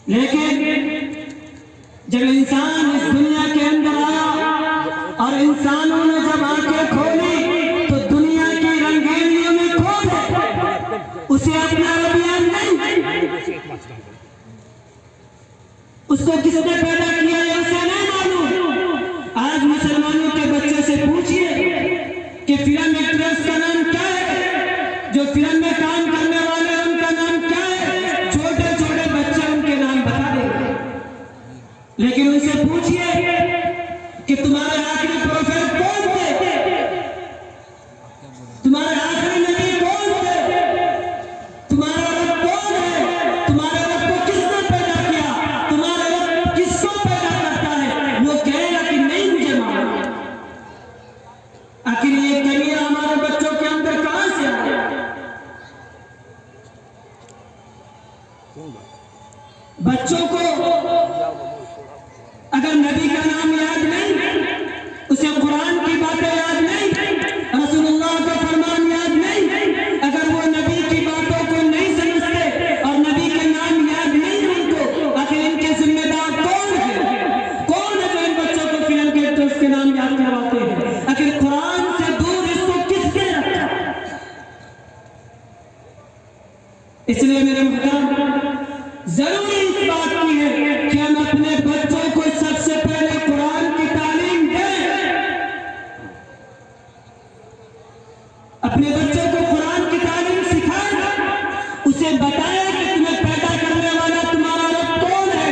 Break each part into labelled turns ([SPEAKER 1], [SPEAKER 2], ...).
[SPEAKER 1] लेकिन जब इंसान इस दुनिया के अंदर आया और इंसानों ने जब आंखें खोली तो दुनिया की रंगीनियों में खो गए। उसे अपना अभियान नहीं, उसको किसने पैदा किया है उसे नहीं मालूम। आज मुसलमानों के बच्चे से पूछिए कि फिल्म एक्ट्रेस का नाम क्या है, जो फिल्म में काम करने वाले उनका नाम क्या है, छोटे छोटे बच्चे उनके नाम बता देंगे। लेकिन उनसे पूछिए कि तुम्हारे आखिरी प्रोफेट कौन थे, तुम्हारे आखिरी नबी कौन थे, तुम्हारा रब कौन है, तुम्हारे रब को किसने पैदा किया, तुम्हारा रब किसको पैदा करता है, वो कहेगा कि नहीं मुझे मालूम। आखिर ये कमियां हमारे बच्चों के अंदर कहां से आ गई? बच्चों को अगर नबी का नाम याद नहीं, उसे कुरान की बातें याद नहीं, रसूलुल्लाह का फरमान याद नहीं, अगर वो नबी की बातों को नहीं समझते और नबी का नाम याद नहीं उनको, आखिर इनके जिम्मेदार कौन है? कौन है जो इन बच्चों को फिल्म के एक्ट्रेस के नाम याद करवाते हैं? आखिर कुरान से दूर इसको किसने रखा? इसलिए मेरे मुहतरम जरूरी इस बात की है कि हम अपने बच्चों को सबसे पहले कुरान की तालीम दें, अपने बच्चों को कुरान की तालीम सिखाएं, उसे बताएं कि तुम्हें पैदा करने वाला तुम्हारा रब कौन है,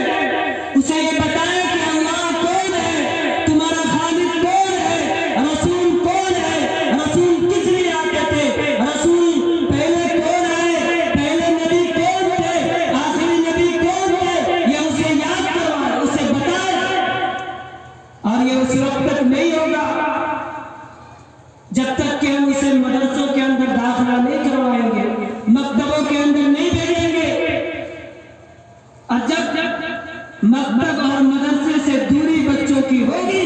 [SPEAKER 1] उसे ये बताएं कि अल्लाह कौन है, तुम्हारा खालिक कौन है, रसूल कौन है, रसूल किस लिए आते थे, रसूल पहले कौन है, पहले नबी कौन थे, आखिरी नबी कौन थे, ये उसे याद करवाए, उसे बताए। और ये उस वक्त तक नहीं होगा जब तक कि हम इसे मदरसों के अंदर दाखिला नहीं करवाएंगे, मकतबों के अंदर नहीं भेजेंगे। और जब मकतब और मदरसे से दूरी बच्चों की होगी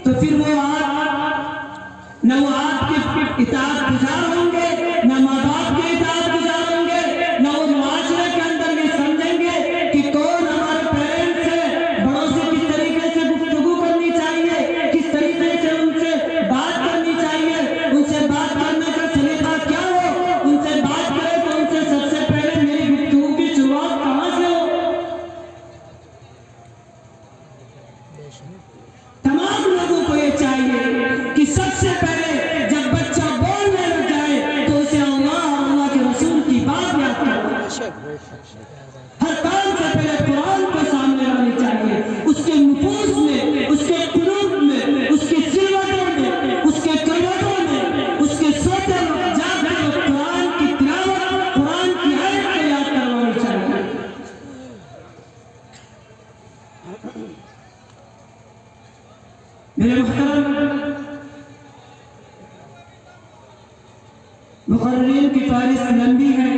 [SPEAKER 1] तो फिर वो न वो आपके इताअत गुजार होंगे, न माँ बाप के इताअत गुजार होंगे, न वो मुआशरे के अंदर ये समझेंगे कि कौन हमारे पेरेंट्स है, बड़ों से किस तरीके से गुफ्तगू करनी चाहिए, किस तरीके से उनसे बात करनी चाहिए, उनसे बात करने का सलीका क्या हो, उनसे बात करें तो उनसे सबसे पहले मेरी गुफ्तगू की शुरुआत कहां से हो। तमाम लोगों को ये चाहिए कि सबसे पहले जब बच्चा बोलने लग जाए तो उसे अल्लाह और अल्लाह के रसूल की बात याद करो। हर काम से पहले कुरान को सामने लानी चाहिए, उसके नुफूस में, उसके कुलूब में, उसके सिलवटों में, उसके कलवटों में, उसके सोते वक्त जागते वक्त कुरान की तिलावत, कुरान की आयत को याद करवानी चाहिए। मेरे मुहतरम मुकर्रिरीन की फारिस लंबी है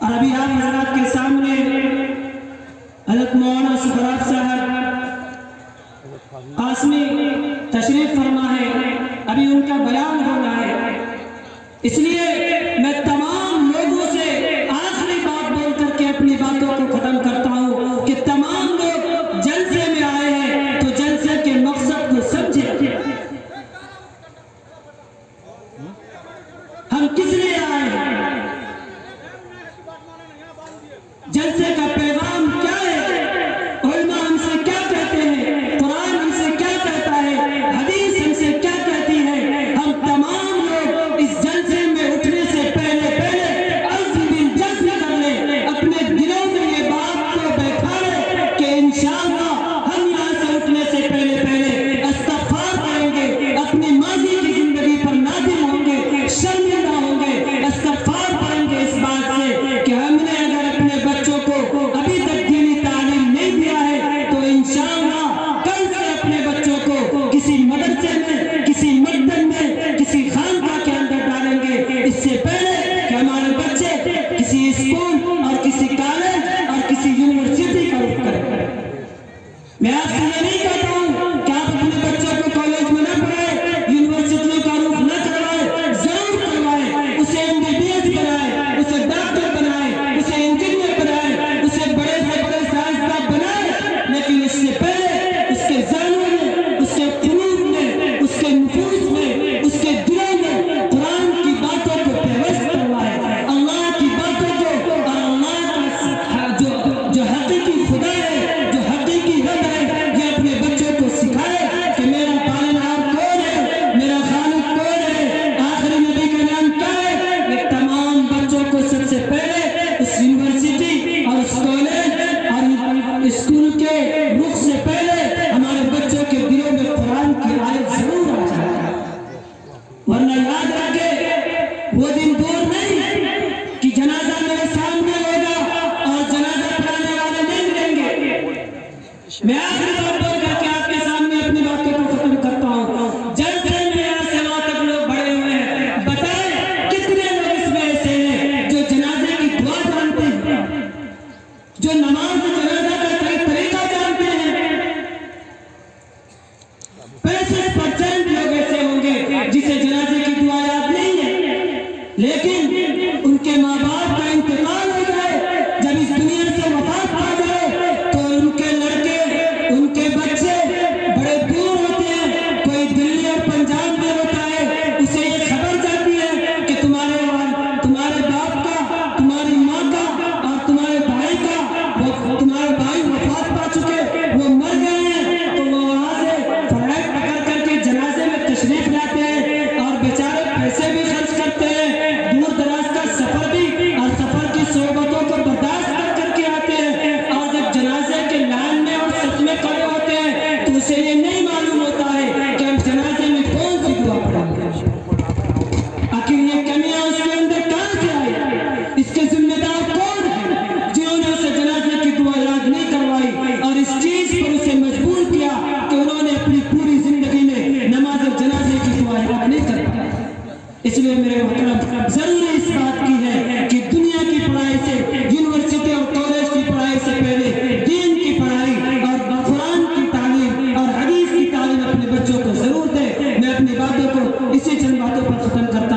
[SPEAKER 1] और अभी आप हज़रात के सामने हज़रत मौलाना सुखराब साहब कासमी तशरीफ फरमा है, अभी उनका बयान होना है। इसलिए मैं तमाम लोगों से आखिरी बात बोल करके अपनी बातों को खत्म करता हूं कि तमाम लोग जलसे में आए हैं तो जलसे के मकसद को समझे। हम किस लिए आए हैं, जलसे का पैगाम क्या है, उलमा हमसे क्या कहते हैं, कुरान हमसे क्या कहता है, हदीस हमसे क्या कहती है। हम तमाम लोग इस जलसे में उठने तशरीफ लाते हैं और बेचारे पैसे भी खर्च करते हैं, दूर दराज का सफर भी और सफर की सोबतों को बर्दाश्त कर करके आते हैं, और जब जनाजे के लाइन में और सच में खड़े होते हैं तो उसे ये नहीं मालूम होता है कि हम जनाजे में कौन सी दुआ पढ़ेंगे। आखिर ये कमियां उसके अंदर कहां से आई? इसके जिम्मेदार कौन है जिन्होंने उसे जनाजे की दुआ याद नहीं करवाई और इस चीज पर उसे मजबूर किया कि उन्होंने अपनी पूरी जिंदगी में नमाज जनाजे की दुआ याद नहीं करवाई। इसलिए मेरे मोहतरम जरूरी इस बात की है कि दुनिया की पढ़ाई से, यूनिवर्सिटी और कॉलेज की पढ़ाई से पहले दीन की पढ़ाई और कुरान की तालीम और हदीस की तालीम अपने बच्चों को जरूर दे। मैं अपनी बातों को इसी चंद बातों पर खत्म करता